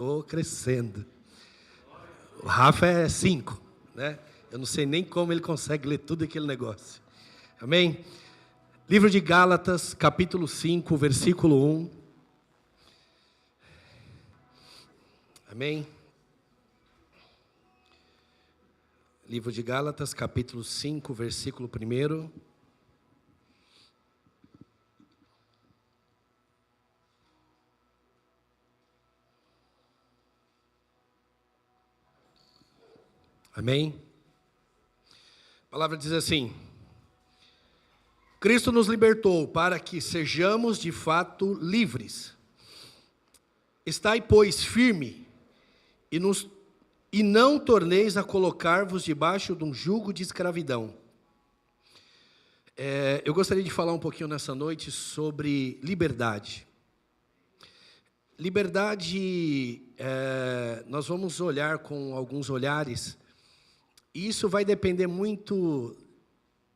Estou crescendo. O Rafa é 5, né? Eu não sei nem como ele consegue ler tudo aquele negócio. Amém? Livro de Gálatas, capítulo 5, versículo 1. Amém? Livro de Gálatas, capítulo 5, versículo 1. Amém? A palavra diz assim: Cristo nos libertou para que sejamos de fato livres. Estai, pois, firme e não torneis a colocar-vos debaixo de um jugo de escravidão. Eu gostaria de falar um pouquinho nessa noite sobre liberdade. Liberdade, nós vamos olhar com alguns olhares, e isso vai depender muito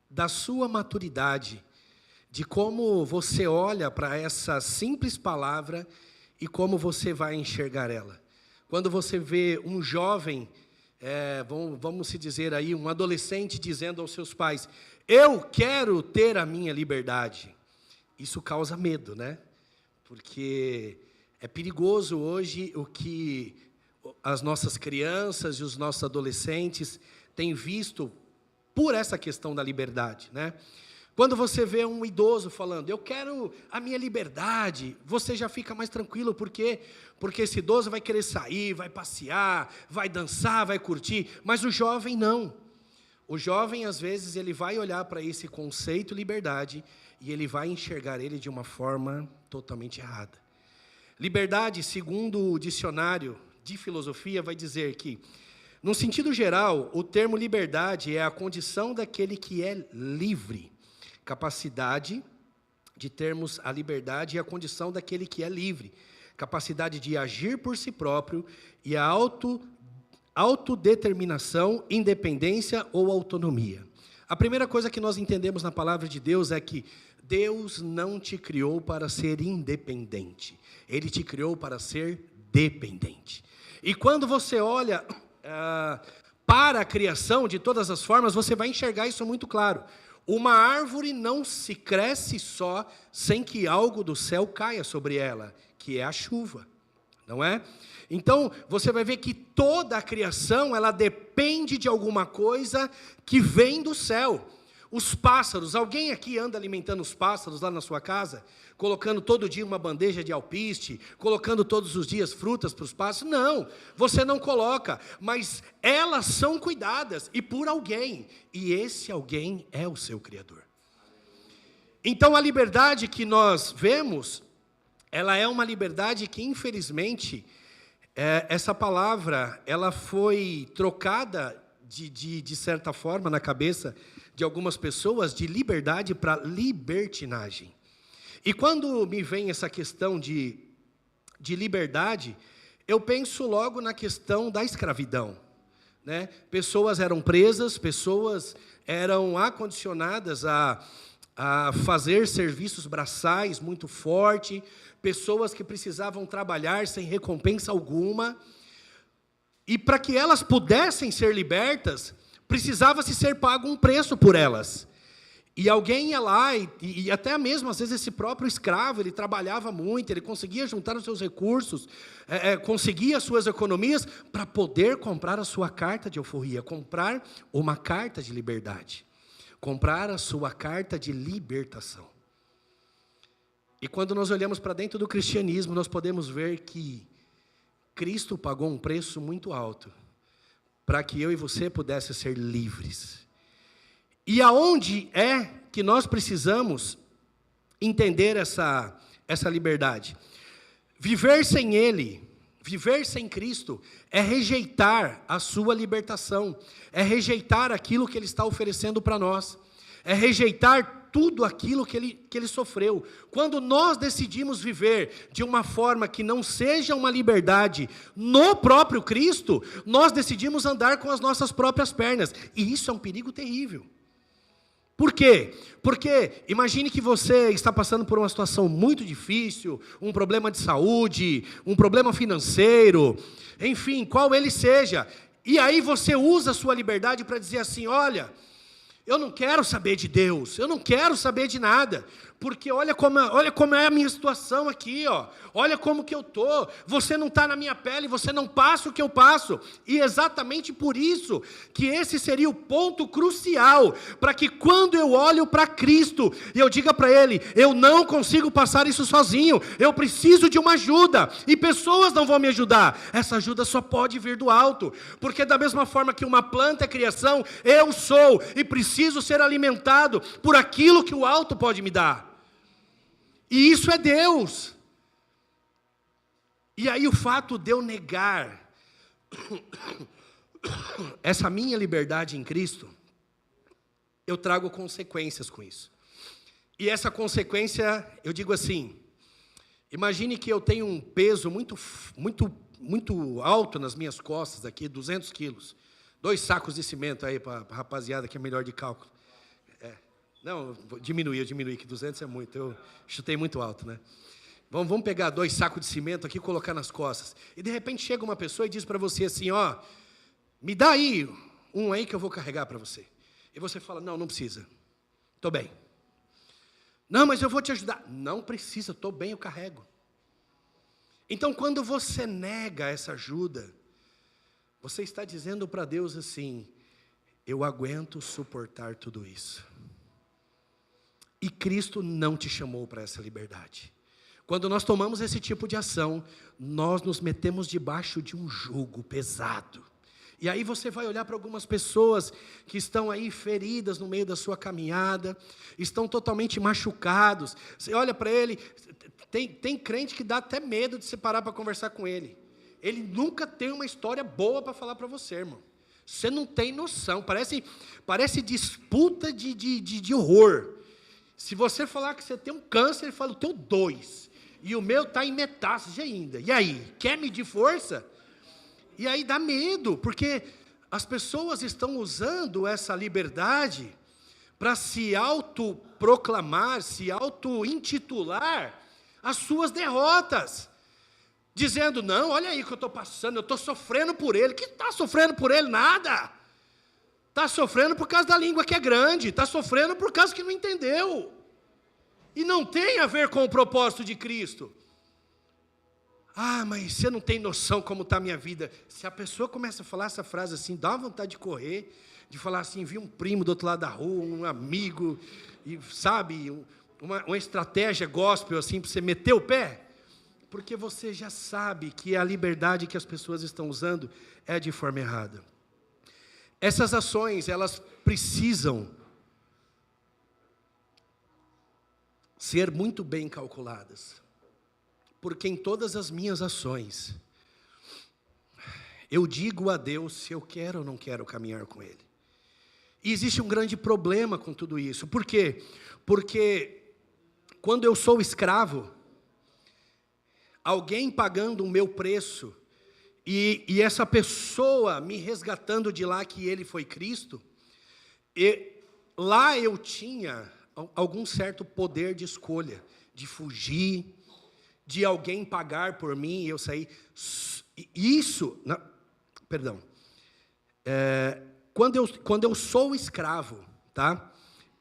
da sua maturidade, de como você olha para essa simples palavra e como você vai enxergar ela. Quando você vê um jovem, vamos se dizer aí, um adolescente dizendo aos seus pais: eu quero ter a minha liberdade. Isso causa medo, né? Porque é perigoso hoje o que as nossas crianças e os nossos adolescentes têm visto por essa questão da liberdade, né? Quando você vê um idoso falando, eu quero a minha liberdade, você já fica mais tranquilo, por quê? Porque esse idoso vai querer sair, vai passear, vai dançar, vai curtir, mas o jovem não. O jovem, às vezes, ele vai olhar para esse conceito liberdade e ele vai enxergar ele de uma forma totalmente errada. Liberdade, segundo o dicionário de filosofia, vai dizer que, no sentido geral, o termo liberdade é a condição daquele que é livre. Capacidade de termos a liberdade é a condição daquele que é livre. Capacidade de agir por si próprio e a autodeterminação, independência ou autonomia. A primeira coisa que nós entendemos na palavra de Deus é que Deus não te criou para ser independente. Ele te criou para ser dependente. E quando você olha para a criação, de todas as formas, você vai enxergar isso muito claro. Uma árvore não se cresce só sem que algo do céu caia sobre ela, que é a chuva, não é? Então, você vai ver que toda a criação, ela depende de alguma coisa que vem do céu. Os pássaros, alguém aqui anda alimentando os pássaros lá na sua casa? Colocando todo dia uma bandeja de alpiste, colocando todos os dias frutas para os pássaros? Não, você não coloca, mas elas são cuidadas, e por alguém, e esse alguém é o seu Criador. Então a liberdade que nós vemos, ela é uma liberdade que infelizmente, essa palavra, ela foi trocada de certa forma na cabeça de algumas pessoas, de liberdade para libertinagem. E quando me vem essa questão de liberdade, eu penso logo na questão da escravidão, né? Pessoas eram presas, pessoas eram acondicionadas a fazer serviços braçais muito forte, pessoas que precisavam trabalhar sem recompensa alguma, e para que elas pudessem ser libertas, precisava-se ser pago um preço por elas. E alguém ia lá, e até mesmo, às vezes, esse próprio escravo, ele trabalhava muito, ele conseguia juntar os seus recursos, conseguia as suas economias, para poder comprar a sua carta de alforria, comprar uma carta de liberdade, comprar a sua carta de libertação. E quando nós olhamos para dentro do cristianismo, nós podemos ver que Cristo pagou um preço muito alto, para que eu e você pudéssemos ser livres. E aonde é que nós precisamos entender essa liberdade? Viver sem Ele, viver sem Cristo, é rejeitar a sua libertação, é rejeitar aquilo que Ele está oferecendo para nós, é rejeitar tudo aquilo que ele sofreu. Quando nós decidimos viver de uma forma que não seja uma liberdade no próprio Cristo, nós decidimos andar com as nossas próprias pernas, e isso é um perigo terrível. Por quê? Porque imagine que você está passando por uma situação muito difícil, um problema de saúde, um problema financeiro, enfim, qual ele seja. E aí você usa a sua liberdade para dizer assim, olha, eu não quero saber de Deus, eu não quero saber de nada, porque olha como é a minha situação aqui, ó. Olha como que eu estou, você não está na minha pele, você não passa o que eu passo, e exatamente por isso, que esse seria o ponto crucial, para que quando eu olho para Cristo, e eu diga para Ele, eu não consigo passar isso sozinho, eu preciso de uma ajuda, e pessoas não vão me ajudar, essa ajuda só pode vir do alto, porque da mesma forma que uma planta é criação, eu sou, e preciso ser alimentado por aquilo que o alto pode me dar, e isso é Deus. E aí o fato de eu negar essa minha liberdade em Cristo, eu trago consequências com isso. E essa consequência, eu digo assim, imagine que eu tenho um peso muito alto nas minhas costas aqui, 200 quilos. 2 sacos de cimento aí para a rapaziada que é melhor de cálculo. Não, eu diminuí, que 200 é muito, eu chutei muito alto, né? Vamos pegar 2 sacos de cimento aqui e colocar nas costas. E de repente chega uma pessoa e diz para você assim, ó, me dá aí um aí que eu vou carregar para você. E você fala, não precisa, estou bem. Não, mas eu vou te ajudar. Não precisa, estou bem, eu carrego. Então quando você nega essa ajuda, você está dizendo para Deus assim, eu aguento suportar tudo isso. E Cristo não te chamou para essa liberdade. Quando nós tomamos esse tipo de ação, nós nos metemos debaixo de um jugo pesado. E aí você vai olhar para algumas pessoas que estão aí feridas no meio da sua caminhada, estão totalmente machucados. Você olha para ele, tem crente que dá até medo de você parar para conversar com ele. Ele nunca tem uma história boa para falar para você, irmão. Você não tem noção, parece disputa de horror. Se você falar que você tem um câncer, ele fala, eu tenho 2. E o meu está em metástase ainda. E aí, quer medir força? E aí dá medo, porque as pessoas estão usando essa liberdade para se autoproclamar, se auto-intitular as suas derrotas. Dizendo, não, olha aí o que eu estou passando, eu estou sofrendo por ele. Que está sofrendo por ele? Nada. Está sofrendo por causa da língua que é grande, está sofrendo por causa que não entendeu. E não tem a ver com o propósito de Cristo. Ah, mas você não tem noção como está a minha vida. Se a pessoa começa a falar essa frase assim, dá uma vontade de correr, de falar assim, vi um primo do outro lado da rua, um amigo, e sabe, uma estratégia gospel assim, para você meter o pé. Porque você já sabe que a liberdade que as pessoas estão usando é de forma errada. Essas ações, elas precisam ser muito bem calculadas. Porque em todas as minhas ações, eu digo a Deus se eu quero ou não quero caminhar com Ele. E existe um grande problema com tudo isso. Por quê? Porque quando eu sou escravo, alguém pagando o meu preço, e essa pessoa me resgatando de lá que ele foi Cristo, e lá eu tinha algum certo poder de escolha, de fugir, de alguém pagar por mim e eu sair. Quando eu sou escravo, tá?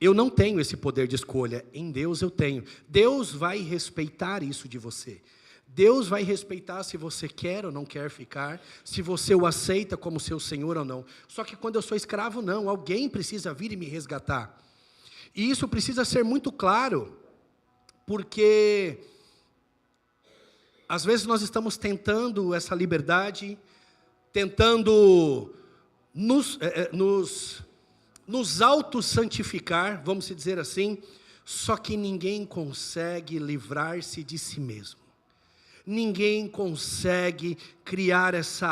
Eu não tenho esse poder de escolha, em Deus eu tenho. Deus vai respeitar isso de você. Deus vai respeitar se você quer ou não quer ficar, se você o aceita como seu Senhor ou não. Só que quando eu sou escravo, não, alguém precisa vir e me resgatar. E isso precisa ser muito claro, porque às vezes nós estamos tentando essa liberdade, tentando nos auto-santificar, vamos dizer assim, só que ninguém consegue livrar-se de si mesmo. Ninguém consegue criar essa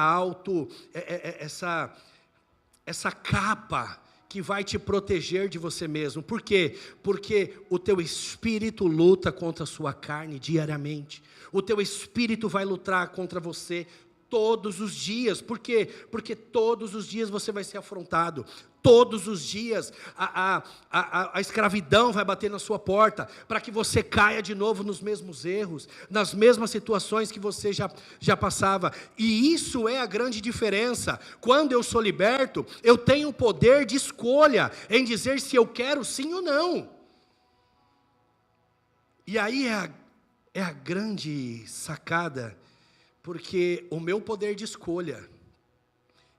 capa que vai te proteger de você mesmo. Por quê? Porque o teu espírito luta contra a sua carne diariamente. O teu espírito vai lutar contra você todos os dias. Por quê? Porque todos os dias você vai ser afrontado. Todos os dias a escravidão vai bater na sua porta, para que você caia de novo nos mesmos erros, nas mesmas situações que você já passava. E isso é a grande diferença. Quando eu sou liberto, eu tenho o poder de escolha, em dizer se eu quero sim ou não. E aí é a grande sacada, porque o meu poder de escolha,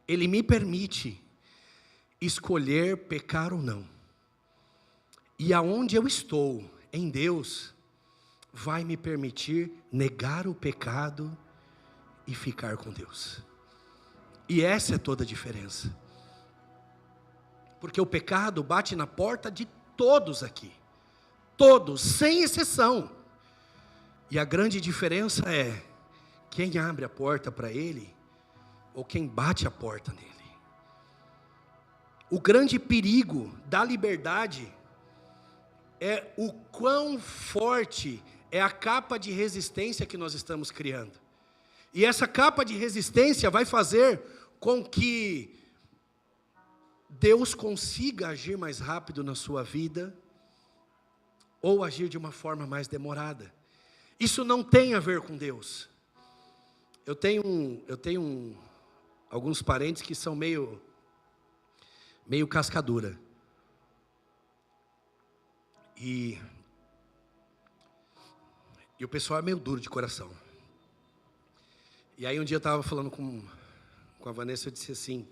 ele me permite escolher pecar ou não. E aonde eu estou, em Deus, vai me permitir negar o pecado e ficar com Deus. E essa é toda a diferença. Porque o pecado bate na porta de todos aqui. Todos, sem exceção. E a grande diferença é quem abre a porta para ele ou quem bate a porta nele. O grande perigo da liberdade é o quão forte é a capa de resistência que nós estamos criando. E essa capa de resistência vai fazer com que Deus consiga agir mais rápido na sua vida, ou agir de uma forma mais demorada. Isso não tem a ver com Deus. Eu tenho alguns parentes que são meio cascadura. E o pessoal é meio duro de coração. E aí um dia eu estava falando com a Vanessa, eu disse assim,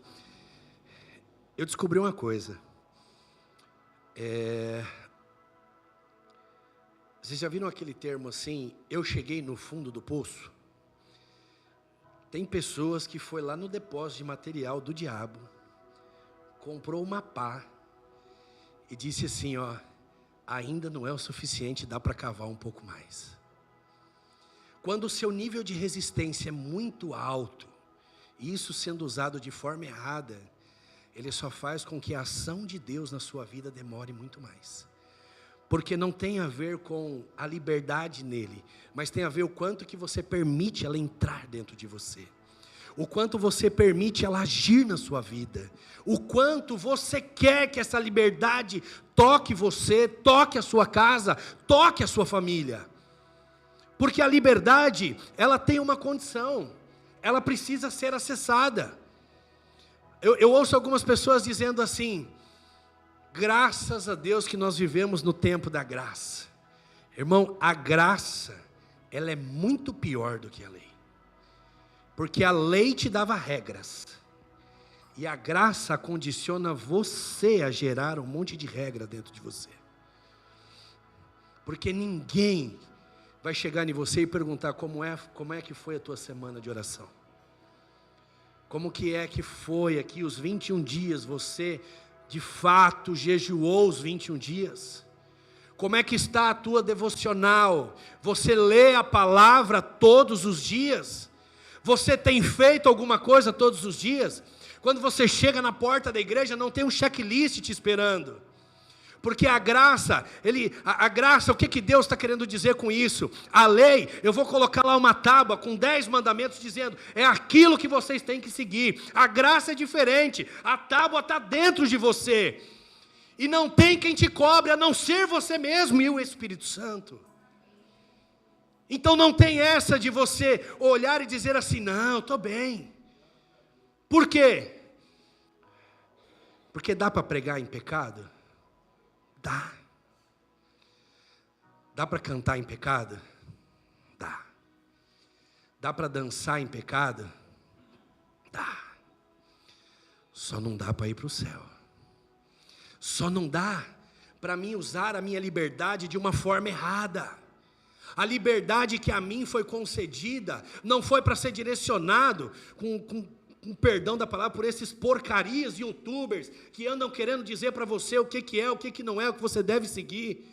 eu descobri uma coisa. Vocês já viram aquele termo assim, eu cheguei no fundo do poço? Tem pessoas que foi lá no depósito de material do diabo, comprou uma pá e disse assim, ó, ainda não é o suficiente, dá para cavar um pouco mais. Quando o seu nível de resistência é muito alto, e isso sendo usado de forma errada, ele só faz com que a ação de Deus na sua vida demore muito mais. Porque não tem a ver com a liberdade nele, mas tem a ver o quanto que você permite ela entrar dentro de você. O quanto você permite ela agir na sua vida. O quanto você quer que essa liberdade toque você, toque a sua casa, toque a sua família. Porque a liberdade, ela tem uma condição. Ela precisa ser acessada. Eu ouço algumas pessoas dizendo assim, graças a Deus que nós vivemos no tempo da graça. Irmão, a graça, ela é muito pior do que a lei. Porque a lei te dava regras. E a graça condiciona você a gerar um monte de regra dentro de você. Porque ninguém vai chegar em você e perguntar como é que foi a tua semana de oração. Como que foi aqui os 21 dias, você de fato jejuou os 21 dias? Como é que está a tua devocional? Você lê a palavra todos os dias? Você tem feito alguma coisa todos os dias? Quando você chega na porta da igreja, não tem um checklist te esperando. Porque a graça, o que Deus está querendo dizer com isso? A lei, eu vou colocar lá uma tábua com 10 mandamentos dizendo, é aquilo que vocês têm que seguir. A graça é diferente, a tábua está dentro de você. E não tem quem te cobre, a não ser você mesmo e o Espírito Santo. Então não tem essa de você olhar e dizer assim, não, estou bem. Por quê? Porque dá para pregar em pecado? Dá. Dá para cantar em pecado? Dá. Dá para dançar em pecado? Dá. Só não dá para ir para o céu. Só não dá para mim usar a minha liberdade de uma forma errada. A liberdade que a mim foi concedida não foi para ser direcionado com perdão da palavra, por esses porcarias youtubers que andam querendo dizer para você o que é, o que não é, o que você deve seguir.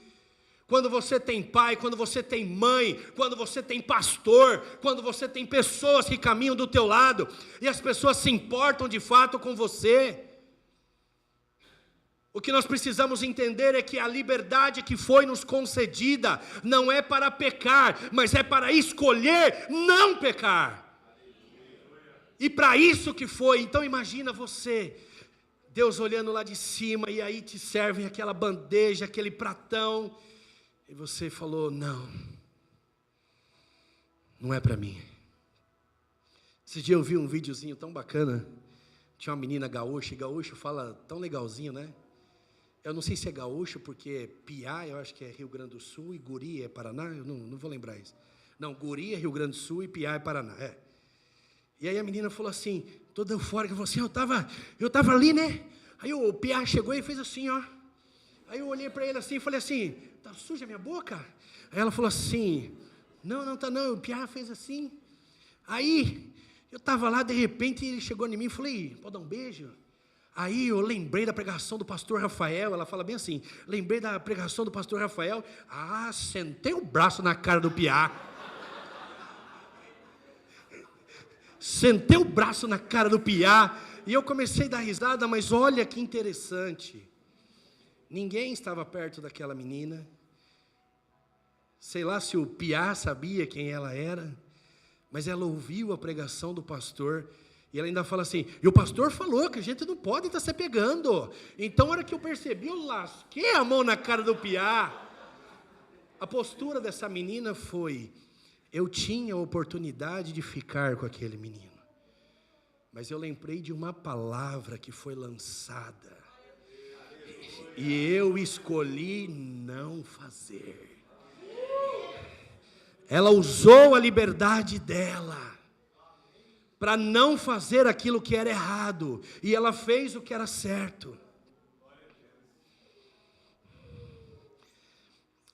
Quando você tem pai, quando você tem mãe, quando você tem pastor, quando você tem pessoas que caminham do teu lado, e as pessoas se importam de fato com você. O que nós precisamos entender é que a liberdade que foi nos concedida não é para pecar, mas é para escolher não pecar. E para isso que foi. Então imagina você, Deus olhando lá de cima, e aí te servem aquela bandeja, aquele pratão, e você falou, não é para mim. Esse dia eu vi um videozinho tão bacana, tinha uma menina gaúcha, e gaúcho fala tão legalzinho, né? Eu não sei se é gaúcho, porque Piá, eu acho que é Rio Grande do Sul, e Guri é Paraná, eu não vou lembrar isso. Não, Guri é Rio Grande do Sul e Piá é Paraná, E aí a menina falou assim, toda eufórica, falou assim, eu tava ali, né? Aí o Piá chegou e fez assim, ó. Aí eu olhei para ele assim e falei assim, tá suja a minha boca? Aí ela falou assim, não tá não, o Piá fez assim. Aí eu estava lá, de repente ele chegou em mim e falei, pode dar um beijo? Aí eu lembrei da pregação do pastor Rafael, ela fala bem assim, lembrei da pregação do pastor Rafael, sentei o braço na cara do Piá. Sentei o braço na cara do Piá, e eu comecei a dar risada, mas olha que interessante. Ninguém estava perto daquela menina. Sei lá se o Piá sabia quem ela era, mas ela ouviu a pregação do pastor, e ela ainda fala assim, e o pastor falou que a gente não pode estar se pegando. Então, na hora que eu percebi, eu lasquei a mão na cara do Piá. A postura dessa menina foi, eu tinha a oportunidade de ficar com aquele menino, mas eu lembrei de uma palavra que foi lançada, e eu escolhi não fazer. Ela usou a liberdade dela para não fazer aquilo que era errado, e ela fez o que era certo.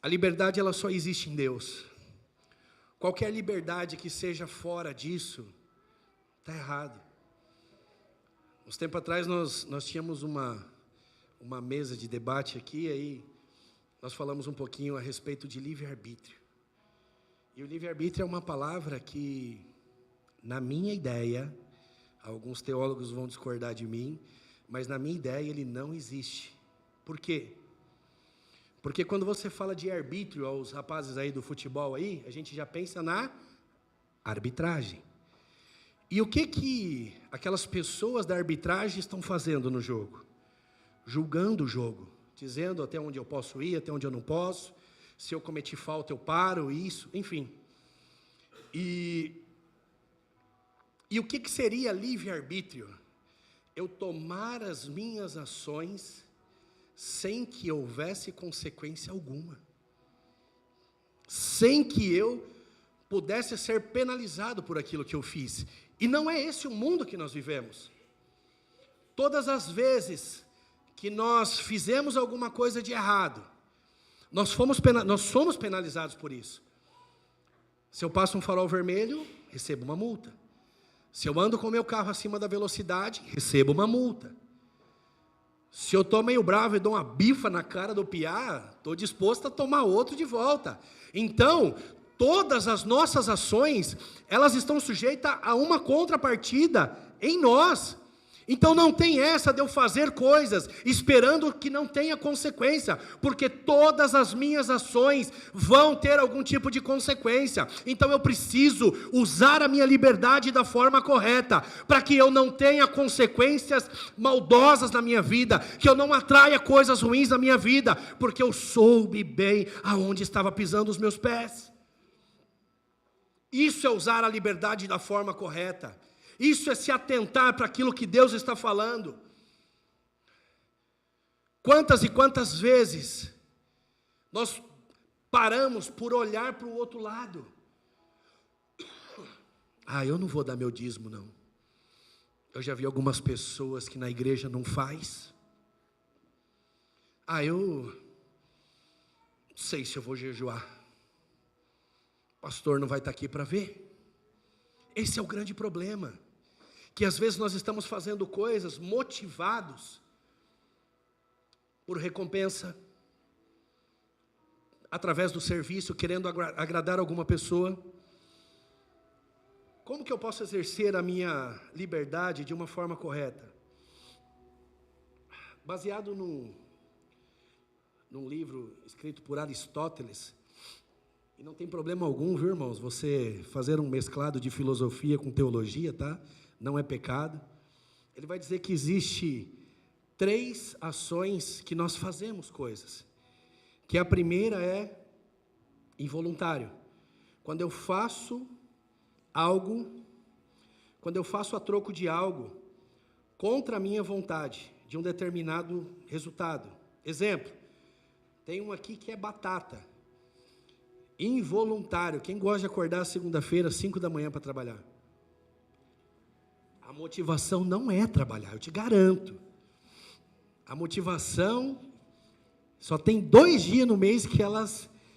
A liberdade, ela só existe em Deus. Qualquer liberdade que seja fora disso, está errado. Uns tempo atrás nós tínhamos uma mesa de debate aqui, aí nós falamos um pouquinho a respeito de livre-arbítrio. E o livre-arbítrio é uma palavra que, na minha ideia, alguns teólogos vão discordar de mim, mas na minha ideia ele não existe. Por quê? Porque quando você fala de arbítrio aos rapazes aí do futebol aí, a gente já pensa na arbitragem. E o que aquelas pessoas da arbitragem estão fazendo no jogo? Julgando o jogo, dizendo até onde eu posso ir, até onde eu não posso, se eu cometi falta eu paro, isso, enfim. E o que seria livre-arbítrio? Eu tomar as minhas ações sem que houvesse consequência alguma, sem que eu pudesse ser penalizado por aquilo que eu fiz. E não é esse o mundo que nós vivemos. Todas as vezes que nós fizemos alguma coisa de errado, nós somos penalizados por isso. Se eu passo um farol vermelho, recebo uma multa. Se eu ando com o meu carro acima da velocidade, recebo uma multa. Se eu estou meio bravo e dou uma bifa na cara do Piá, estou disposto a tomar outro de volta. Então, todas as nossas ações, elas estão sujeitas a uma contrapartida em nós. Então não tem essa de eu fazer coisas esperando que não tenha consequência, porque todas as minhas ações vão ter algum tipo de consequência. Então eu preciso usar a minha liberdade da forma correta, para que eu não tenha consequências maldosas na minha vida, que eu não atraia coisas ruins na minha vida, porque eu soube bem aonde estava pisando os meus pés. Isso é usar a liberdade da forma correta. Isso é se atentar para aquilo que Deus está falando. Quantas e quantas vezes nós paramos por olhar para o outro lado. Eu não vou dar meu dízimo não. Eu já vi algumas pessoas que na igreja não faz. Eu não sei se eu vou jejuar. O pastor não vai estar aqui para ver. Esse é o grande problema, que às vezes nós estamos fazendo coisas motivados por recompensa, através do serviço, querendo agradar alguma pessoa. Como que eu posso exercer a minha liberdade de uma forma correta? Baseado num livro escrito por Aristóteles. E não tem problema algum, viu, irmãos, você fazer um mesclado de filosofia com teologia, tá? não é pecado. Ele vai dizer que existe 3 ações que nós fazemos coisas. Que a primeira é involuntário. Quando eu faço algo, quando eu faço a troco de algo contra a minha vontade, de um determinado resultado. Exemplo, tem um aqui que é batata. Involuntário. Quem gosta de acordar segunda-feira, 5 da manhã para trabalhar? A motivação não é trabalhar, eu te garanto. A motivação, só tem 2 dias no mês que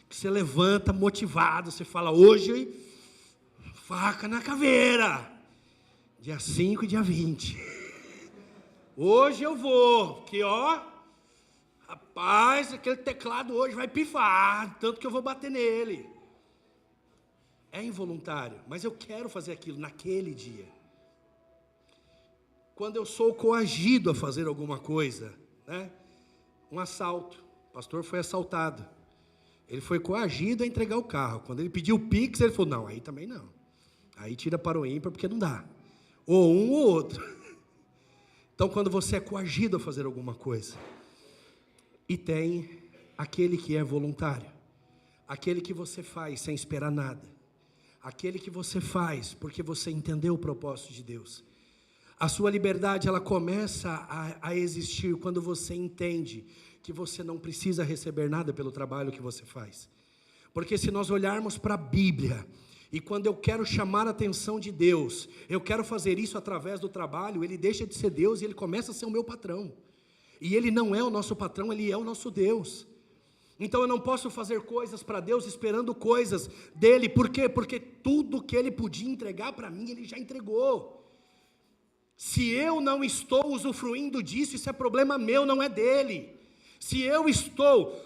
você levanta motivado, você fala, hoje, faca na caveira. Dia 5 e dia 20. Hoje eu vou, porque rapaz, aquele teclado hoje vai pifar, tanto que eu vou bater nele. É involuntário, mas eu quero fazer aquilo naquele dia. Quando eu sou coagido a fazer alguma coisa, né? Um assalto, o pastor foi assaltado. Ele foi coagido a entregar o carro. Quando ele pediu o Pix, ele falou, não, aí também não. Aí tira para o ímpar, porque não dá. Ou um ou outro. Então, quando você é coagido a fazer alguma coisa, e tem aquele que é voluntário, aquele que você faz sem esperar nada, aquele que você faz porque você entendeu o propósito de Deus. A sua liberdade, ela começa a existir quando você entende que você não precisa receber nada pelo trabalho que você faz. Porque se nós olharmos para a Bíblia, e quando eu quero chamar a atenção de Deus, eu quero fazer isso através do trabalho, ele deixa de ser Deus e ele começa a ser o meu patrão. E ele não é o nosso patrão, ele é o nosso Deus. Então eu não posso fazer coisas para Deus esperando coisas dele. Por quê? Porque tudo que ele podia entregar para mim, ele já entregou. Se eu não estou usufruindo disso, isso é problema meu, não é dele. Se eu estou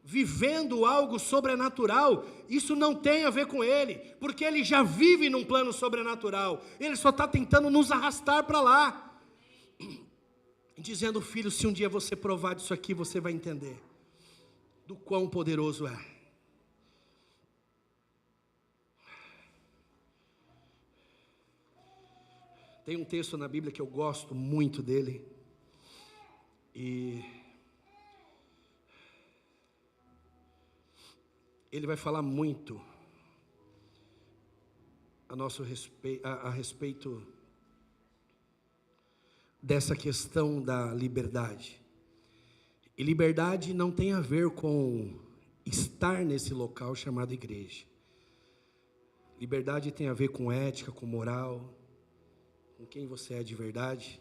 vivendo algo sobrenatural, isso não tem a ver com ele, porque ele já vive num plano sobrenatural, ele só está tentando nos arrastar para lá, dizendo, filho, se um dia você provar disso aqui, você vai entender do quão poderoso é. Tem um texto na Bíblia que eu gosto muito dele, e ele vai falar muito a respeito dessa questão da liberdade. E liberdade não tem a ver com estar nesse local chamado igreja. Liberdade tem a ver com ética, com moral, com quem você é de verdade.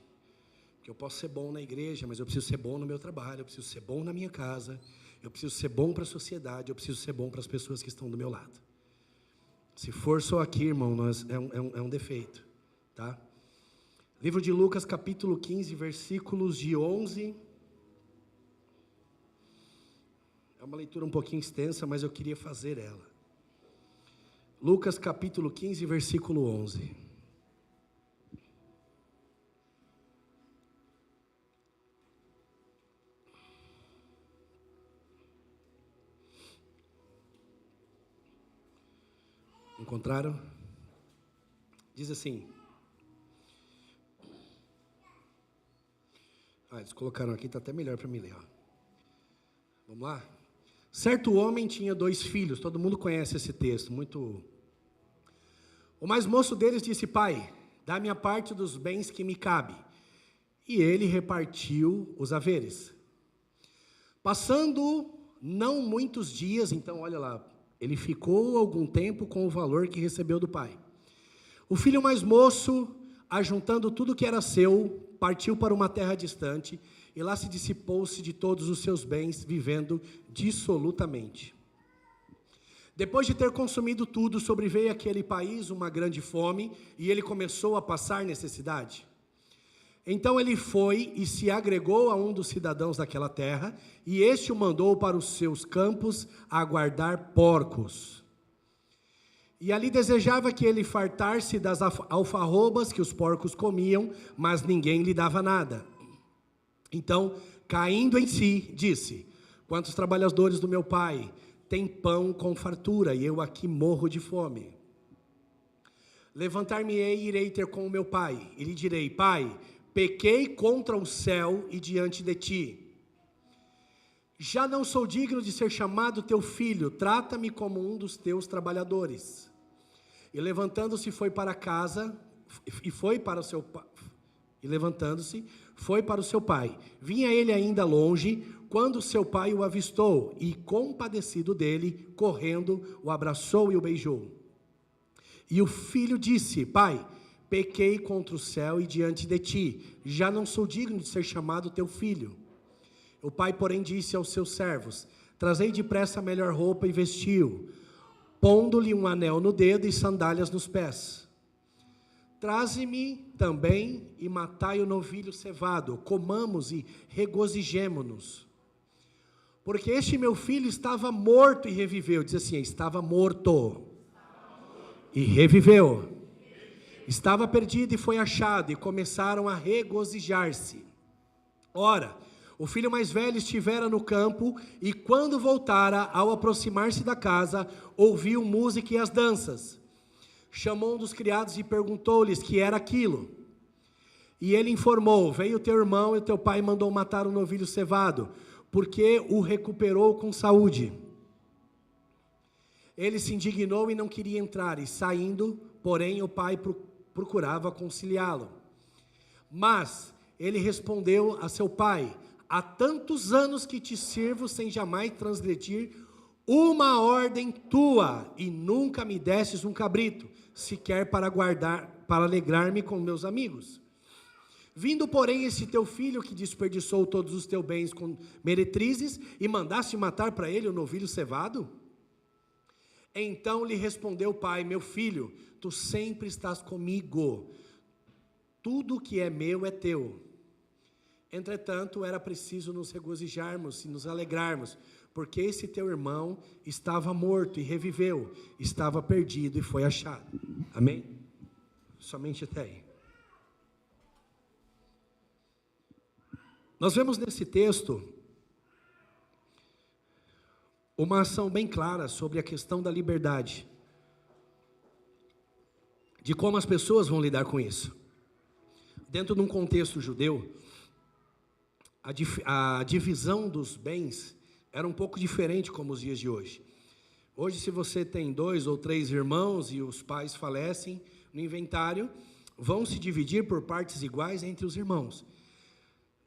Porque eu posso ser bom na igreja, mas eu preciso ser bom no meu trabalho, eu preciso ser bom na minha casa, eu preciso ser bom para a sociedade, eu preciso ser bom para as pessoas que estão do meu lado. Se for só aqui, irmão, é um defeito, tá? Livro de Lucas, capítulo 15, versículos de 11. É uma leitura um pouquinho extensa, mas eu queria fazer ela. Lucas, capítulo 15, versículo 11. Encontraram? Diz assim. Eles colocaram aqui, está até melhor para mim ler. Ó. Vamos lá? Certo homem tinha 2 filhos, todo mundo conhece esse texto, muito. O mais moço deles disse, pai, dá-me a parte dos bens que me cabe. E ele repartiu os haveres. Passando não muitos dias, então olha lá, ele ficou algum tempo com o valor que recebeu do pai. O filho mais moço, ajuntando tudo que era seu, partiu para uma terra distante, e lá se dissipou-se de todos os seus bens, vivendo dissolutamente. Depois de ter consumido tudo, sobreveio àquele país uma grande fome, e ele começou a passar necessidade. Então ele foi e se agregou a um dos cidadãos daquela terra, e este o mandou para os seus campos a guardar porcos. E ali desejava que ele fartasse das alfarrobas que os porcos comiam, mas ninguém lhe dava nada. Então, caindo em si, disse, quantos trabalhadores do meu pai têm pão com fartura, e eu aqui morro de fome. Levantar-me-ei e irei ter com o meu pai, e lhe direi: Pai, pequei contra o céu e diante de ti. Já não sou digno de ser chamado teu filho, trata-me como um dos teus trabalhadores. E levantando-se foi para casa, e foi para o seu pai. E levantando-se, foi para o seu pai. Vinha ele ainda longe, quando seu pai o avistou, e compadecido dele, correndo, o abraçou e o beijou. E o filho disse: Pai, pequei contra o céu e diante de ti, já não sou digno de ser chamado teu filho. O pai, porém, disse aos seus servos: Trazei depressa a melhor roupa e vestiu, pondo-lhe um anel no dedo e sandálias nos pés. Traze-me também e matai o novilho cevado, comamos e regozijemo-nos. Porque este meu filho estava morto e reviveu. Diz assim: estava morto e reviveu. Estava perdido e foi achado, e começaram a regozijar-se. Ora, o filho mais velho estivera no campo, e quando voltara, ao aproximar-se da casa, ouviu música e as danças. Chamou um dos criados e perguntou-lhes que era aquilo. E ele informou: veio teu irmão e teu pai mandou matar o novilho cevado, porque o recuperou com saúde. Ele se indignou e não queria entrar, e saindo, porém o pai procurava conciliá-lo. Mas ele respondeu a seu pai: há tantos anos que te sirvo sem jamais transgredir uma ordem tua, e nunca me destes um cabrito, sequer para alegrar-me com meus amigos. Vindo, porém, esse teu filho que desperdiçou todos os teus bens com meretrizes, e mandaste matar para ele o novilho cevado? Então lhe respondeu o pai: meu filho, tu sempre estás comigo, tudo que é meu é teu. Entretanto, era preciso nos regozijarmos e nos alegrarmos, porque esse teu irmão estava morto e reviveu, estava perdido e foi achado. Amém? Somente até aí. Nós vemos nesse texto uma ação bem clara sobre a questão da liberdade, de como as pessoas vão lidar com isso. Dentro de um contexto judeu, a divisão dos bens era um pouco diferente como os dias de hoje. Hoje, se você tem 2 ou 3 irmãos e os pais falecem no inventário, vão se dividir por partes iguais entre os irmãos.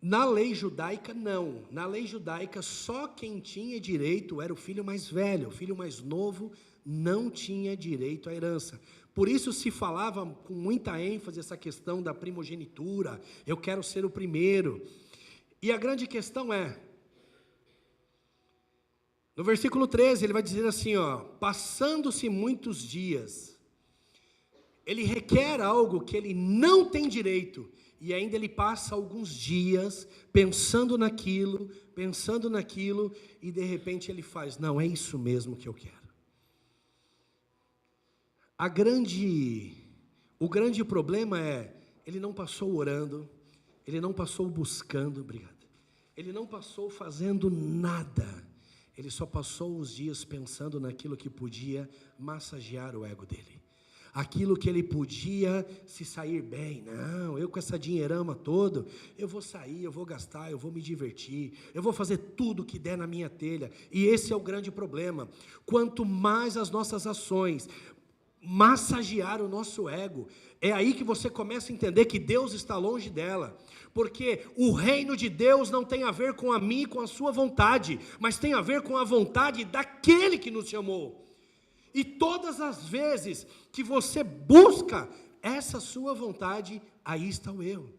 Na lei judaica, não. Na lei judaica, só quem tinha direito era o filho mais velho. O filho mais novo não tinha direito à herança. Por isso se falava com muita ênfase essa questão da primogenitura. Eu quero ser o primeiro. E a grande questão é, no versículo 13, ele vai dizer assim, passando-se muitos dias, ele requer algo que ele não tem direito, e ainda ele passa alguns dias pensando naquilo, e de repente ele faz: não, é isso mesmo que eu quero. O grande problema é, ele não passou orando, ele não passou buscando, ele não passou fazendo nada, ele só passou os dias pensando naquilo que podia massagear o ego dele, aquilo que ele podia se sair bem. Não, eu com essa dinheirama toda, eu vou sair, eu vou gastar, eu vou me divertir, eu vou fazer tudo que der na minha telha. E esse é o grande problema. Quanto mais as nossas ações massagear o nosso ego, é aí que você começa a entender que Deus está longe dela, porque o reino de Deus não tem a ver com a minha e com a sua vontade, mas tem a ver com a vontade daquele que nos chamou. E todas as vezes que você busca essa sua vontade, aí está o erro,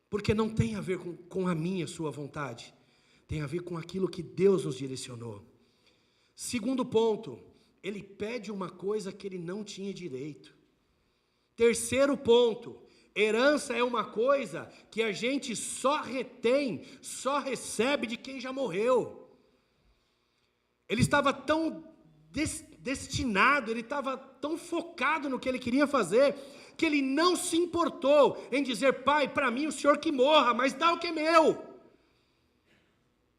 porque não tem a ver com a minha e a sua vontade, tem a ver com aquilo que Deus nos direcionou. Segundo ponto, ele pede uma coisa que ele não tinha direito. Terceiro ponto, herança é uma coisa que a gente só retém, só recebe de quem já morreu. Ele estava tão destinado, ele estava tão focado no que ele queria fazer, que ele não se importou em dizer: pai, para mim o senhor que morra, mas dá o que é meu.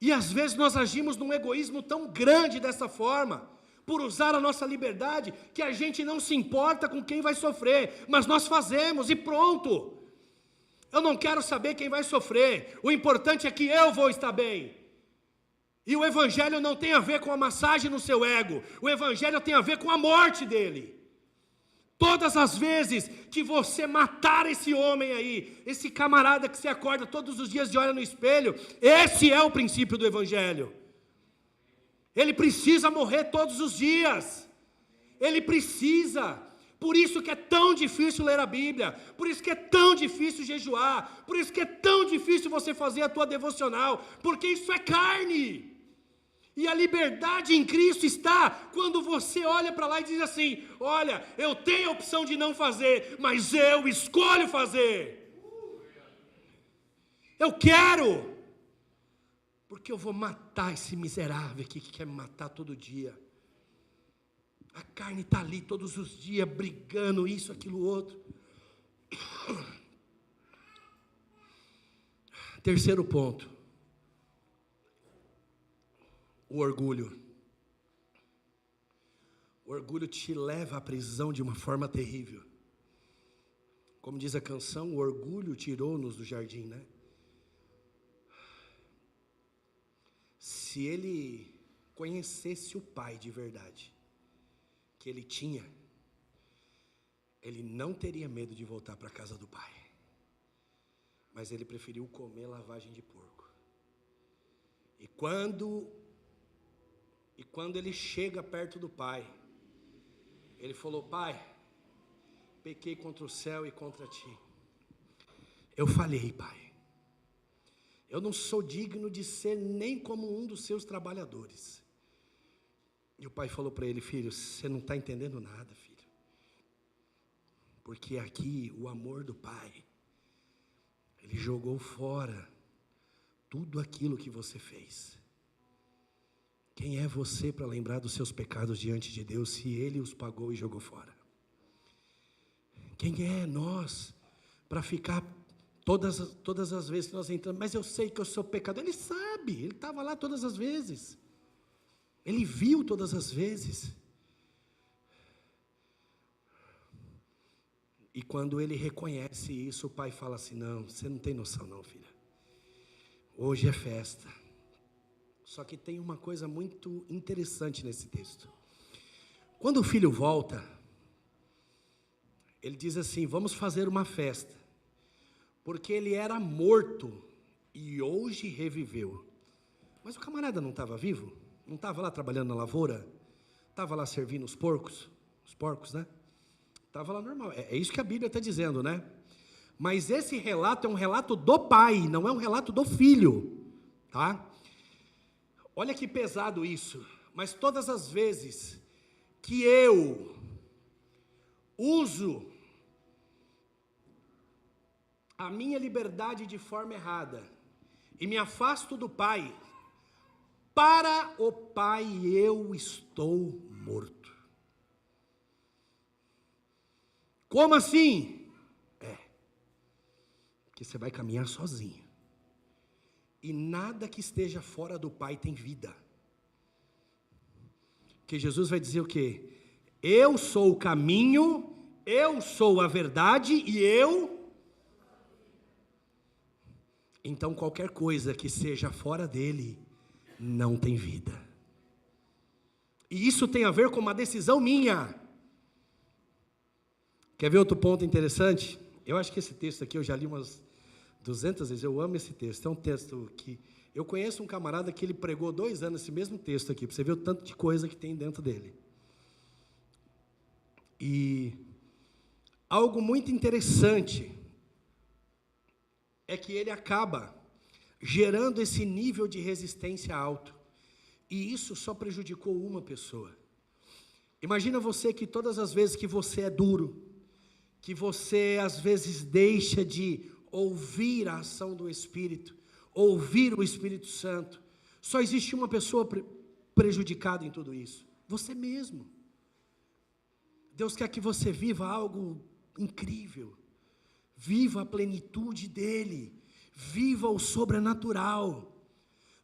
E às vezes nós agimos num egoísmo tão grande dessa forma, por usar a nossa liberdade, que a gente não se importa com quem vai sofrer, mas nós fazemos e pronto. Eu não quero saber quem vai sofrer, o importante é que eu vou estar bem. E o evangelho não tem a ver com a massagem no seu ego, o evangelho tem a ver com a morte dele. Todas as vezes que você matar esse homem aí, esse camarada que você acorda todos os dias e olha no espelho, esse é o princípio do evangelho. Ele precisa morrer todos os dias, ele precisa. Por isso que é tão difícil ler a Bíblia, por isso que é tão difícil jejuar, por isso que é tão difícil você fazer a tua devocional, porque isso é carne. E a liberdade em Cristo está quando você olha para lá e diz assim: olha, eu tenho a opção de não fazer, mas eu escolho fazer. Eu quero, porque eu vou matar esse miserável aqui que quer me matar todo dia. A carne está ali todos os dias brigando isso, aquilo, outro. Terceiro ponto. O orgulho. O orgulho te leva à prisão de uma forma terrível. Como diz a canção, o orgulho tirou-nos do jardim, né? Se ele conhecesse o pai de verdade, que ele tinha, ele não teria medo de voltar para a casa do pai. Mas ele preferiu comer lavagem de porco. E quando ele chega perto do pai, ele falou: pai, pequei contra o céu e contra ti. Eu falhei, pai. Eu não sou digno de ser nem como um dos seus trabalhadores. E o pai falou para ele: filho, você não está entendendo nada, filho. Porque aqui o amor do pai, ele jogou fora tudo aquilo que você fez. Quem é você para lembrar dos seus pecados diante de Deus, se Ele os pagou e jogou fora? Quem é nós para ficar todas as vezes que nós entramos, mas eu sei que eu sou pecador? Ele sabe, ele estava lá todas as vezes, ele viu todas as vezes. E quando ele reconhece isso, o pai fala assim: não, você não tem noção não, filha. Hoje é festa. Só que tem uma coisa muito interessante nesse texto. Quando o filho volta, ele diz assim: vamos fazer uma festa, porque ele era morto e hoje reviveu. Mas o camarada não estava vivo? Não estava lá trabalhando na lavoura? Estava lá servindo os porcos, né? Estava lá normal, é isso que a Bíblia está dizendo, né? Mas esse relato é um relato do pai, não é um relato do filho, tá? Olha que pesado isso, mas todas as vezes que eu uso a minha liberdade de forma errada e me afasto do pai, para o pai eu estou morto. Como assim? Porque você vai caminhar sozinho. E nada que esteja fora do Pai tem vida. Porque Jesus vai dizer o quê? Eu sou o caminho, eu sou a verdade e eu... Então qualquer coisa que seja fora dele, não tem vida. E isso tem a ver com uma decisão minha. Quer ver outro ponto interessante? Eu acho que esse texto aqui eu já li umas 200 vezes, eu amo esse texto. É um texto que... Eu conheço um camarada que ele pregou 2 anos esse mesmo texto aqui, para você ver o tanto de coisa que tem dentro dele. E algo muito interessante é que ele acaba gerando esse nível de resistência alto. E isso só prejudicou uma pessoa. Imagina você que todas as vezes que você é duro, que você às vezes deixa de ouvir a ação do Espírito, ouvir o Espírito Santo, só existe uma pessoa prejudicada em tudo isso: você mesmo. Deus quer que você viva algo incrível, viva a plenitude dEle, viva o sobrenatural.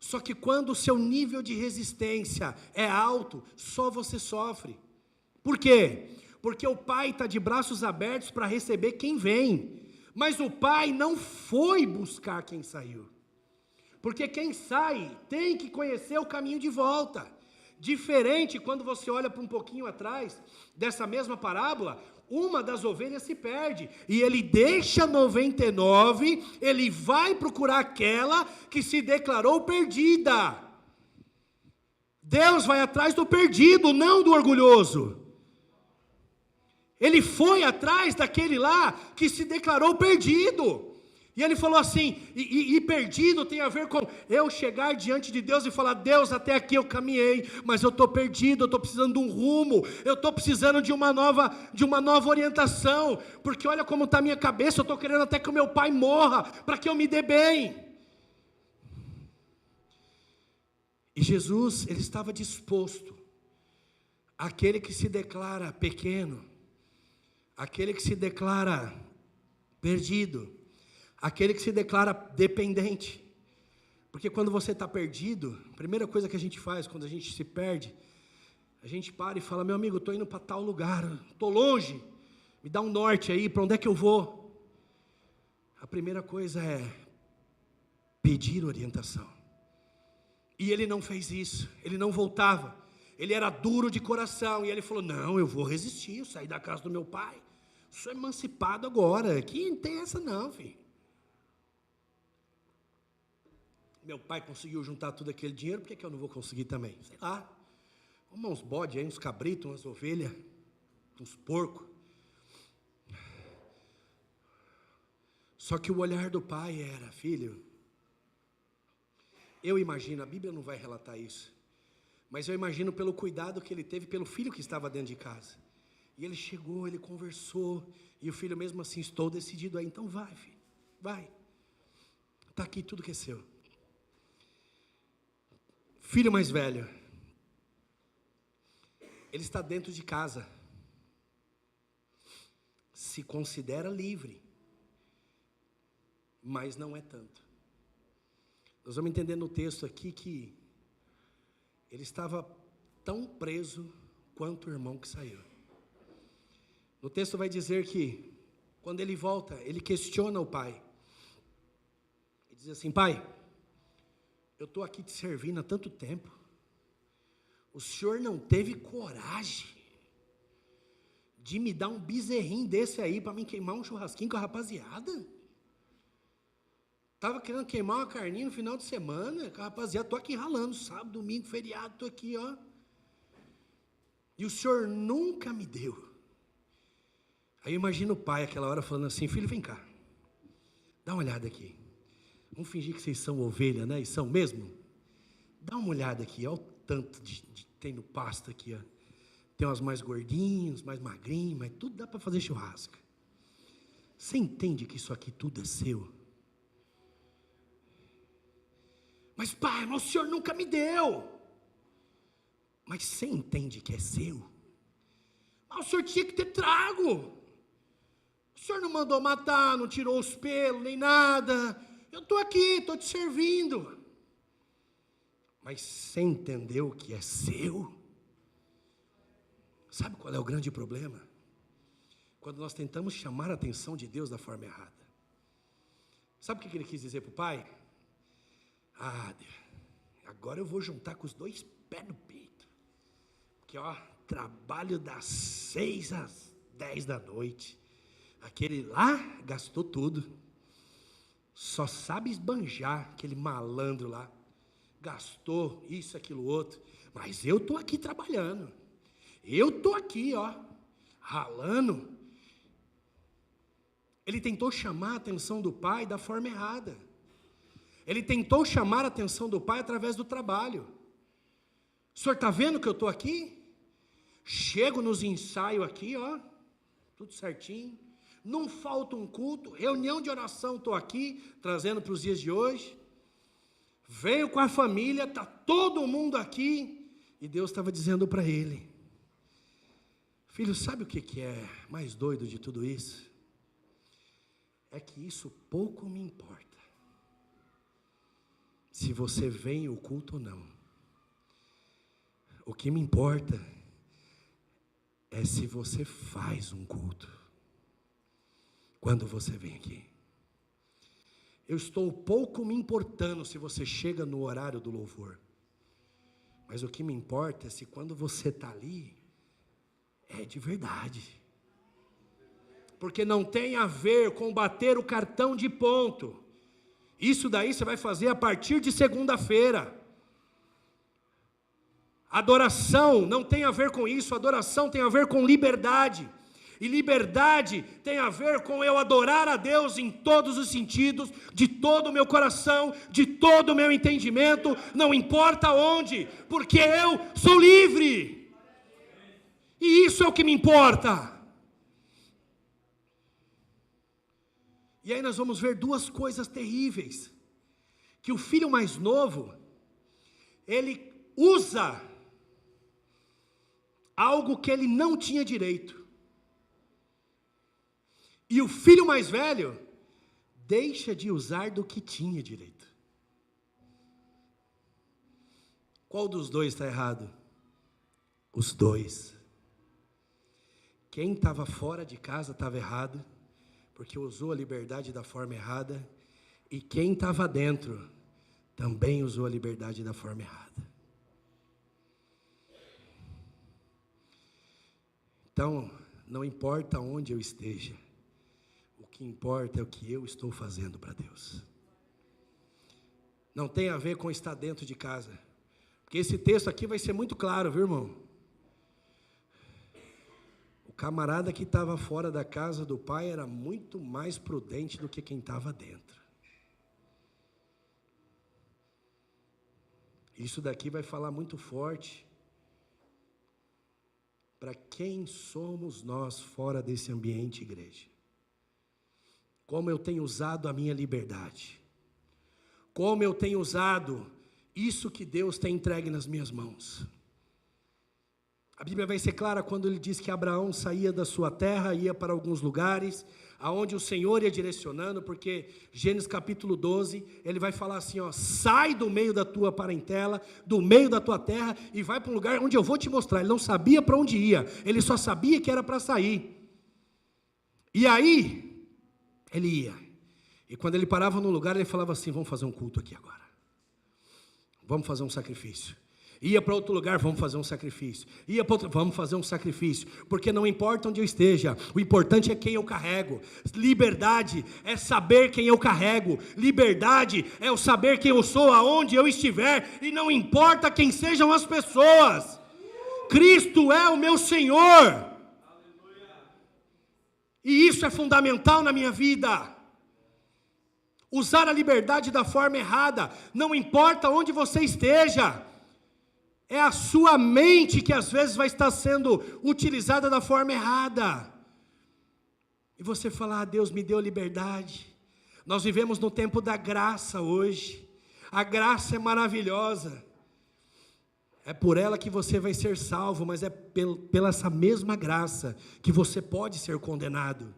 Só que quando o seu nível de resistência é alto, só você sofre. Por quê? Porque o Pai está de braços abertos para receber quem vem. Mas o Pai não foi buscar quem saiu. Porque quem sai tem que conhecer o caminho de volta. Diferente quando você olha para um pouquinho atrás dessa mesma parábola, uma das ovelhas se perde, e ele deixa 99, ele vai procurar aquela que se declarou perdida. Deus vai atrás do perdido, não do orgulhoso. Ele foi atrás daquele lá que se declarou perdido. E ele falou assim, e perdido tem a ver com eu chegar diante de Deus e falar: Deus, até aqui eu caminhei, mas eu estou perdido, eu estou precisando de um rumo, eu estou precisando de uma nova orientação, porque olha como está a minha cabeça, eu estou querendo até que o meu pai morra, para que eu me dê bem. E Jesus, ele estava disposto, aquele que se declara pequeno, aquele que se declara perdido, aquele que se declara dependente. Porque quando você está perdido, a primeira coisa que a gente faz quando a gente se perde, a gente para e fala: meu amigo, estou indo para tal lugar, estou longe, me dá um norte aí, para onde é que eu vou? A primeira coisa é pedir orientação. E ele não fez isso, ele não voltava, ele era duro de coração, e ele falou: não, eu vou resistir, eu saí da casa do meu pai, sou emancipado agora, aqui não tem essa não, filho. Meu pai conseguiu juntar todo aquele dinheiro, por que eu não vou conseguir também? Sei lá, uns bodes aí, uns cabritos, umas ovelhas, uns porcos. Só que o olhar do pai era: filho, eu imagino, a Bíblia não vai relatar isso, mas eu imagino pelo cuidado que ele teve pelo filho que estava dentro de casa. E ele chegou, ele conversou, e o filho mesmo assim: estou decidido aí, então vai, filho, vai, está aqui tudo que é seu. Filho mais velho, ele está dentro de casa, se considera livre, mas não é tanto. Nós vamos entender no texto aqui que ele estava tão preso quanto o irmão que saiu. No texto vai dizer que, quando ele volta, ele questiona o pai. Ele diz assim: pai, eu estou aqui te servindo há tanto tempo, o senhor não teve coragem de me dar um bezerrinho desse aí para mim queimar um churrasquinho com a rapaziada? Estava querendo queimar uma carninha no final de semana com a rapaziada, estou aqui ralando, sábado, domingo, feriado, estou aqui, ó. E o senhor nunca me deu. Aí eu imagino o pai aquela hora falando assim: filho, vem cá, dá uma olhada aqui. Vamos fingir que vocês são ovelha, né? E são mesmo? Dá uma olhada aqui, olha o tanto de tem no pasto aqui, ó. Tem umas mais gordinhas, mais magrinhas, mas tudo dá para fazer churrasco. Você entende que isso aqui tudo é seu? Mas pai, mas o senhor nunca me deu. Mas você entende que é seu? Mas o senhor tinha que ter trago. O senhor não mandou matar, não tirou os pelos, nem nada. Eu estou aqui, estou te servindo. Mas você entendeu que é seu? Sabe qual é o grande problema? Quando nós tentamos chamar a atenção de Deus da forma errada. Sabe o que ele quis dizer para o pai? Ah, agora eu vou juntar com os dois pés no peito. Porque, ó, trabalho das 6 às 10 da noite. Aquele lá gastou tudo. Só sabe esbanjar, aquele malandro lá. Gastou isso, aquilo, outro. Mas eu estou aqui trabalhando. Eu estou aqui, ó, ralando. Ele tentou chamar a atenção do pai da forma errada. Ele tentou chamar a atenção do pai através do trabalho. O senhor está vendo que eu estou aqui? Chego nos ensaios aqui, ó, tudo certinho. Não falta um culto, reunião de oração, estou aqui, trazendo para os dias de hoje. Veio com a família, está todo mundo aqui. E Deus estava dizendo para ele: filho, sabe o que é mais doido de tudo isso? É que isso pouco me importa. se você vem ao culto ou não. O que me importa é se você faz um culto quando você vem aqui. Eu estou pouco me importando se você chega no horário do louvor, mas o que me importa é se quando você está ali, é de verdade. Porque não tem a ver com bater o cartão de ponto. Isso daí você vai fazer a partir de segunda-feira. Adoração não tem a ver com isso, adoração tem a ver com liberdade. E liberdade tem a ver com eu adorar a Deus em todos os sentidos, de todo o meu coração, de todo o meu entendimento, não importa onde, porque eu sou livre. E isso é o que me importa. E aí nós vamos ver duas coisas terríveis. Que o filho mais novo, ele usa algo que ele não tinha direito. E o filho mais velho deixa de usar do que tinha direito. Qual dos dois está errado? Os dois. Quem estava fora de casa estava errado, porque usou a liberdade da forma errada, e quem estava dentro também usou a liberdade da forma errada. Então, não importa onde eu esteja, o que importa é o que eu estou fazendo para Deus. Não tem a ver com estar dentro de casa, porque esse texto aqui vai ser muito claro, viu, irmão? O camarada que estava fora da casa do pai era muito mais prudente do que quem estava dentro. Isso daqui vai falar muito forte para quem somos nós fora desse ambiente, igreja. Como eu tenho usado a minha liberdade. Como eu tenho usado isso que Deus tem entregue nas minhas mãos. A Bíblia vai ser clara quando ele diz que Abraão saía da sua terra, ia para alguns lugares, aonde o Senhor ia direcionando, porque Gênesis capítulo 12, ele vai falar assim, ó, sai do meio da tua parentela, do meio da tua terra, e vai para um lugar onde eu vou te mostrar. Ele não sabia para onde ia, ele só sabia que era para sair. E aí, ele ia. E quando ele parava num lugar, ele falava assim, vamos fazer um culto aqui agora. Vamos fazer um sacrifício. Ia para outro lugar, vamos fazer um sacrifício. Ia para outro, vamos fazer um sacrifício. Porque não importa onde eu esteja, o importante é quem eu carrego. Liberdade é saber quem eu carrego. Liberdade é eu saber quem eu sou, aonde eu estiver. E não importa quem sejam as pessoas. Cristo é o meu Senhor. E isso é fundamental na minha vida. Usar a liberdade da forma errada. Não importa onde você esteja. É a sua mente que às vezes vai estar sendo utilizada da forma errada. E você fala, Deus me deu liberdade. Nós vivemos no tempo da graça hoje. A graça é maravilhosa. É por ela que você vai ser salvo, mas é pela essa mesma graça que você pode ser condenado.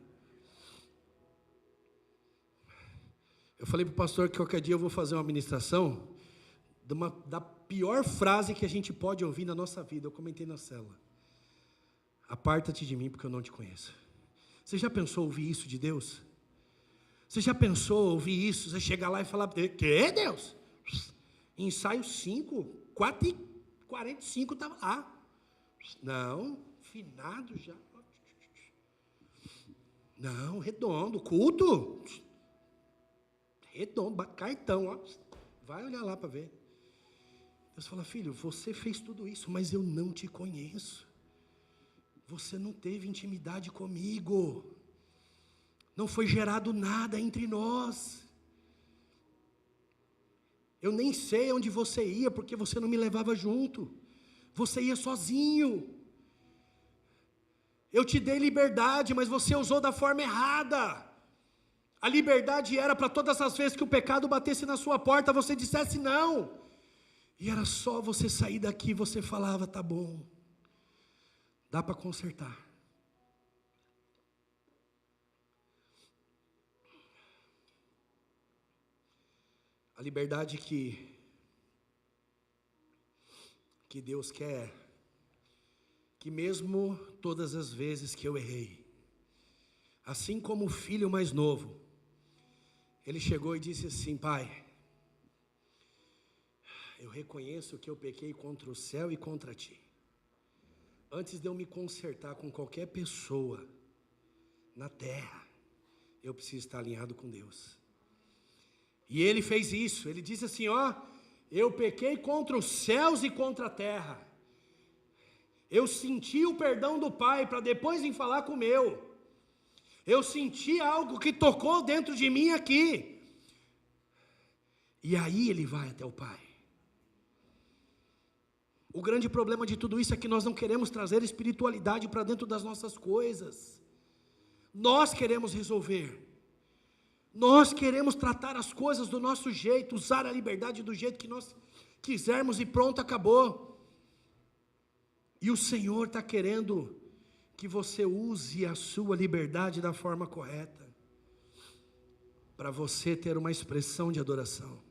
Eu falei para o pastor que qualquer dia eu vou fazer uma ministração da pior frase que a gente pode ouvir na nossa vida. Eu comentei na célula. Aparta-te de mim porque eu não te conheço. Você já pensou ouvir isso de Deus? Você já pensou ouvir isso? Você chegar lá e falar, que Deus? Ensaio 5, 4h45 estava lá. Não, finado já. Não, redondo, culto. Redondo, cartão, ó. Vai olhar lá para ver. Deus fala, filho, você fez tudo isso, mas eu não te conheço. Você não teve intimidade comigo. Não foi gerado nada entre nós. Eu nem sei onde você ia, porque você não me levava junto. Você ia sozinho. Eu te dei liberdade, mas você usou da forma errada. A liberdade era para todas as vezes que o pecado batesse na sua porta, você dissesse não. E era só você sair daqui, você falava, tá bom, dá para consertar. A A liberdade que Deus quer, que mesmo todas as vezes que eu errei, assim como o filho mais novo, ele chegou e disse assim: Pai, eu reconheço que eu pequei contra o céu e contra ti. Antes de eu me consertar com qualquer pessoa na terra, eu preciso estar alinhado com Deus. E ele fez isso, ele disse assim: ó, eu pequei contra os céus e contra a terra. Eu senti o perdão do Pai para depois vir falar com o meu. Eu senti algo que tocou dentro de mim aqui. E aí ele vai até o Pai. O grande problema de tudo isso é que nós não queremos trazer espiritualidade para dentro das nossas coisas. Nós queremos resolver. Nós queremos tratar as coisas do nosso jeito, usar a liberdade do jeito que nós quisermos e pronto, acabou. E o Senhor está querendo que você use a sua liberdade da forma correta, para você ter uma expressão de adoração,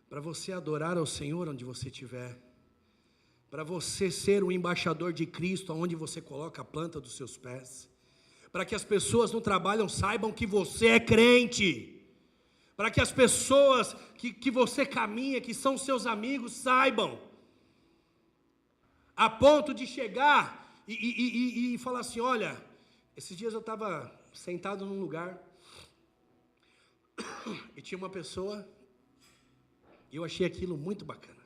para você adorar ao Senhor onde você estiver, para você ser um embaixador de Cristo onde você coloca a planta dos seus pés, para que as pessoas no trabalho saibam que você é crente, para que as pessoas que você caminha, que são seus amigos, saibam, a ponto de chegar e falar assim: olha, esses dias eu estava sentado num lugar, e tinha uma pessoa, e eu achei aquilo muito bacana,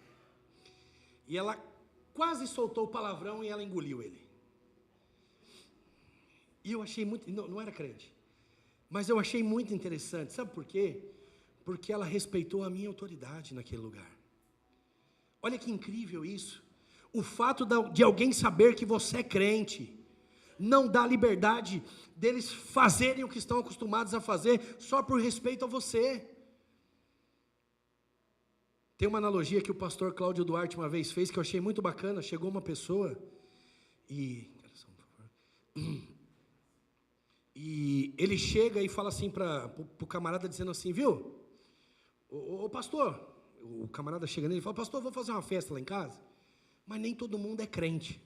e ela quase soltou o palavrão e ela engoliu ele. E eu achei muito, não era crente, mas eu achei muito interessante, sabe por quê? Porque ela respeitou a minha autoridade naquele lugar. Olha que incrível isso. O fato de alguém saber que você é crente, não dá liberdade deles fazerem o que estão acostumados a fazer, só por respeito a você. Tem uma analogia que o pastor Cláudio Duarte uma vez fez, que eu achei muito bacana. Chegou uma pessoa, e ele chega e fala assim para o camarada, dizendo assim: viu, ô pastor, o camarada chega nele e fala: pastor, vou fazer uma festa lá em casa, mas nem todo mundo é crente,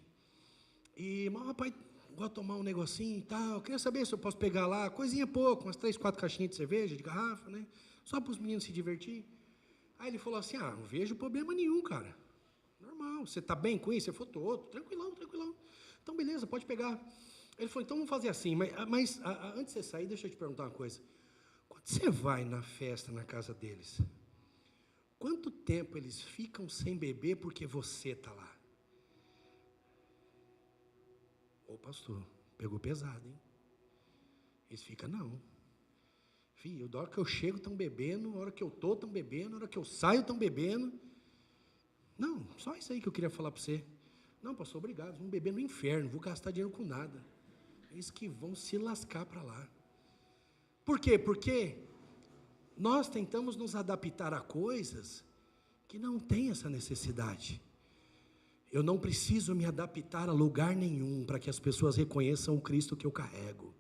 mas o rapaz gosta de tomar um negocinho e tal, eu queria saber se eu posso pegar lá, coisinha pouco, umas 3, 4 caixinhas de cerveja, de garrafa, né, só para os meninos se divertir. Aí ele falou assim: não vejo problema nenhum, cara, normal, você está bem com isso? Ele falou: tô, tranquilão, então beleza, pode pegar. Ele falou: então vamos fazer assim, mas antes de você sair, deixa eu te perguntar uma coisa. Quando você vai na festa na casa deles, quanto tempo eles ficam sem beber porque você está lá? Ô pastor, pegou pesado, hein? Eles ficam: não. Filho, da hora que eu chego estão bebendo, na hora que eu estou estão bebendo, na hora que eu saio estão bebendo. Não, só isso aí que eu queria falar para você. Não, pastor, obrigado, vamos beber no inferno, não vou gastar dinheiro com nada. Eles que vão se lascar para lá. Por quê? Porque nós tentamos nos adaptar a coisas que não tem essa necessidade. Eu não preciso me adaptar a lugar nenhum para que as pessoas reconheçam o Cristo que eu carrego.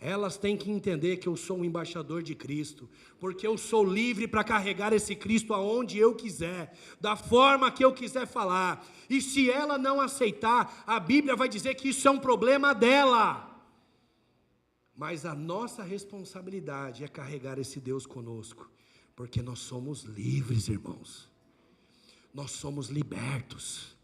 Elas têm que entender que eu sou um embaixador de Cristo, porque eu sou livre para carregar esse Cristo aonde eu quiser, da forma que eu quiser falar. E se ela não aceitar, a Bíblia vai dizer que isso é um problema dela. Mas a nossa responsabilidade é carregar esse Deus conosco, porque nós somos livres, irmãos. Nós somos libertos.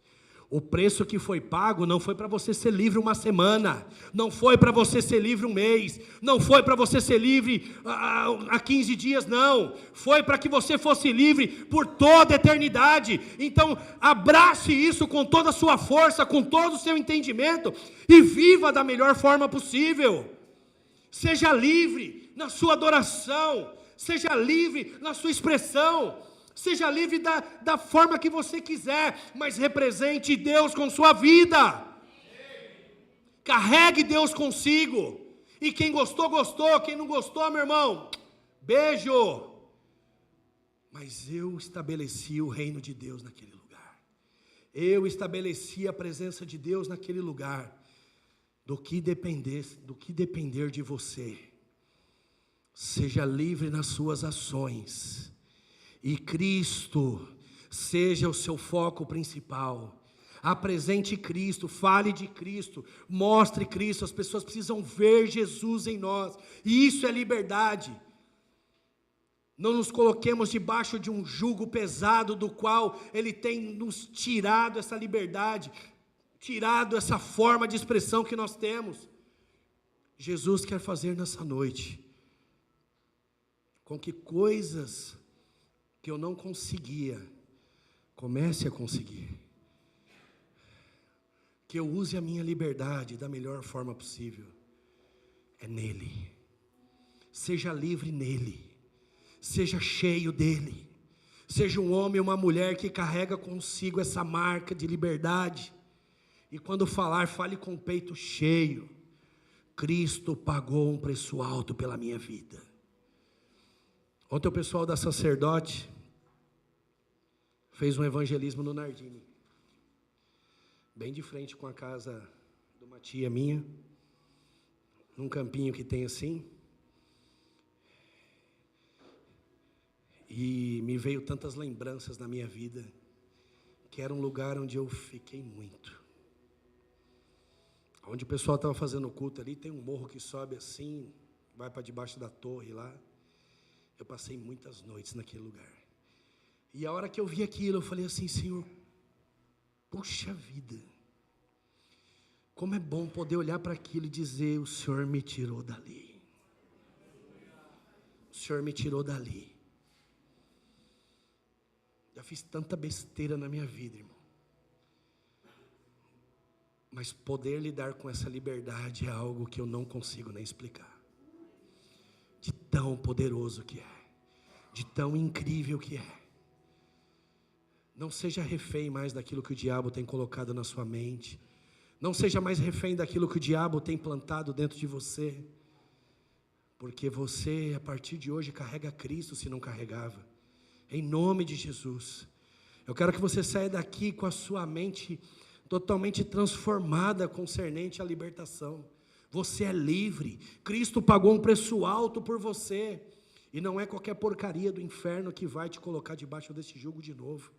O preço que foi pago não foi para você ser livre uma semana, não foi para você ser livre um mês, não foi para você ser livre há 15 dias, não. Foi para que você fosse livre por toda a eternidade. Então, abrace isso com toda a sua força, com todo o seu entendimento, e viva da melhor forma possível. Seja livre na sua adoração, seja livre na sua expressão, seja livre da forma que você quiser, mas represente Deus com sua vida. Carregue Deus consigo. E quem gostou, gostou. Quem não gostou, meu irmão, beijo. Mas eu estabeleci o reino de Deus naquele lugar. Eu estabeleci a presença de Deus naquele lugar. Do que depender de você. Seja livre nas suas ações. e Cristo seja o seu foco principal. Apresente Cristo, fale de Cristo, mostre Cristo. As pessoas precisam ver Jesus em nós, e isso é liberdade. Não nos coloquemos debaixo de um jugo pesado, do qual Ele tem nos tirado essa liberdade, tirado essa forma de expressão que nós temos. Jesus quer fazer nessa noite com que coisas que eu não conseguia, comece a conseguir. Que eu use a minha liberdade da melhor forma possível. É nele. Seja livre nele. Seja cheio dele. Seja um homem ou uma mulher que carrega consigo essa marca de liberdade. E quando falar, fale com o peito cheio. Cristo pagou um preço alto pela minha vida. Ontem o pessoal da Sacerdote fez um evangelismo no Nardini, bem de frente com a casa de uma tia minha, num campinho que tem assim. E me veio tantas lembranças na minha vida, que era um lugar onde eu fiquei muito. Onde o pessoal estava fazendo culto ali, tem um morro que sobe assim, vai para debaixo da torre lá. Eu passei muitas noites naquele lugar. E a hora que eu vi aquilo, eu falei assim: Senhor, puxa vida, como é bom poder olhar para aquilo e dizer: o Senhor me tirou dali. O Senhor me tirou dali. Já fiz tanta besteira na minha vida, irmão. Mas poder lidar com essa liberdade é algo que eu não consigo nem explicar. De tão poderoso que é. De tão incrível que é. Não seja refém mais daquilo que o diabo tem colocado na sua mente. Não seja mais refém daquilo que o diabo tem plantado dentro de você. Porque você, a partir de hoje, carrega Cristo se não carregava. Em nome de Jesus. Eu quero que você saia daqui com a sua mente totalmente transformada concernente à libertação. Você é livre. Cristo pagou um preço alto por você. E não é qualquer porcaria do inferno que vai te colocar debaixo desse jugo de novo.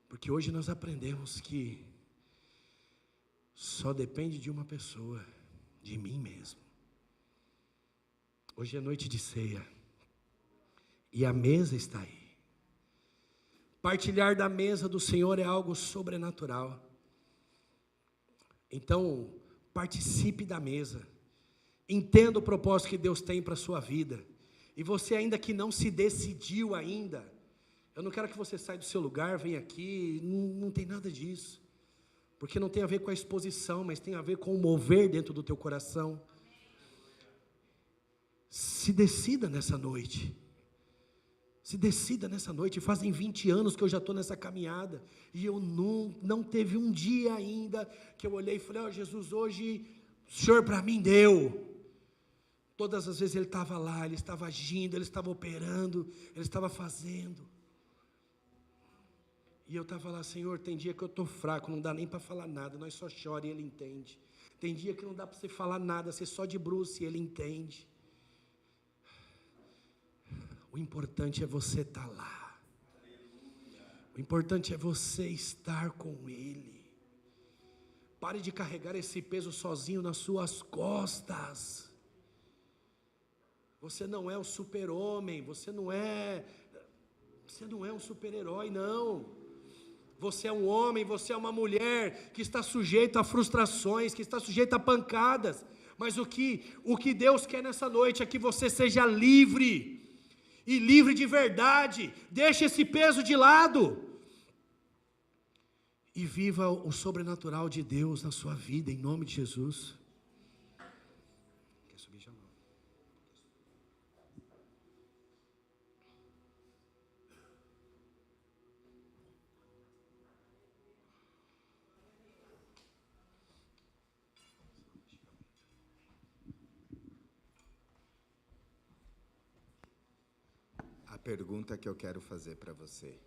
Porque hoje nós aprendemos que só depende de uma pessoa, de mim mesmo. Hoje é noite de ceia. E a mesa está aí. Partilhar da mesa do Senhor é algo sobrenatural. Então, participe da mesa. Entenda o propósito que Deus tem para a sua vida. E você ainda que não se decidiu ainda, eu não quero que você saia do seu lugar, venha aqui, não tem nada disso. Porque não tem a ver com a exposição, mas tem a ver com o mover dentro do teu coração. Se decida nessa noite. Se decida nessa noite. Fazem 20 anos que eu já estou nessa caminhada. E eu não teve um dia ainda que eu olhei e falei: ó, Jesus, hoje o Senhor para mim deu. Todas as vezes Ele estava lá, Ele estava agindo, Ele estava operando, Ele estava fazendo. E eu estava lá: Senhor, tem dia que eu estou fraco, não dá nem para falar nada, nós só chora e Ele entende. Tem dia que não dá para você falar nada, você só de bruço e Ele entende. O importante é você estar lá. O importante é você estar com Ele. Pare de carregar esse peso sozinho nas suas costas. Você não é o super-homem, você não é um super-herói, não. Você é um homem, você é uma mulher que está sujeito a frustrações, que está sujeito a pancadas. Mas o que Deus quer nessa noite é que você seja livre. E livre de verdade. Deixe esse peso de lado. E viva o sobrenatural de Deus na sua vida, em nome de Jesus. Quer subir já não? A pergunta que eu quero fazer para você: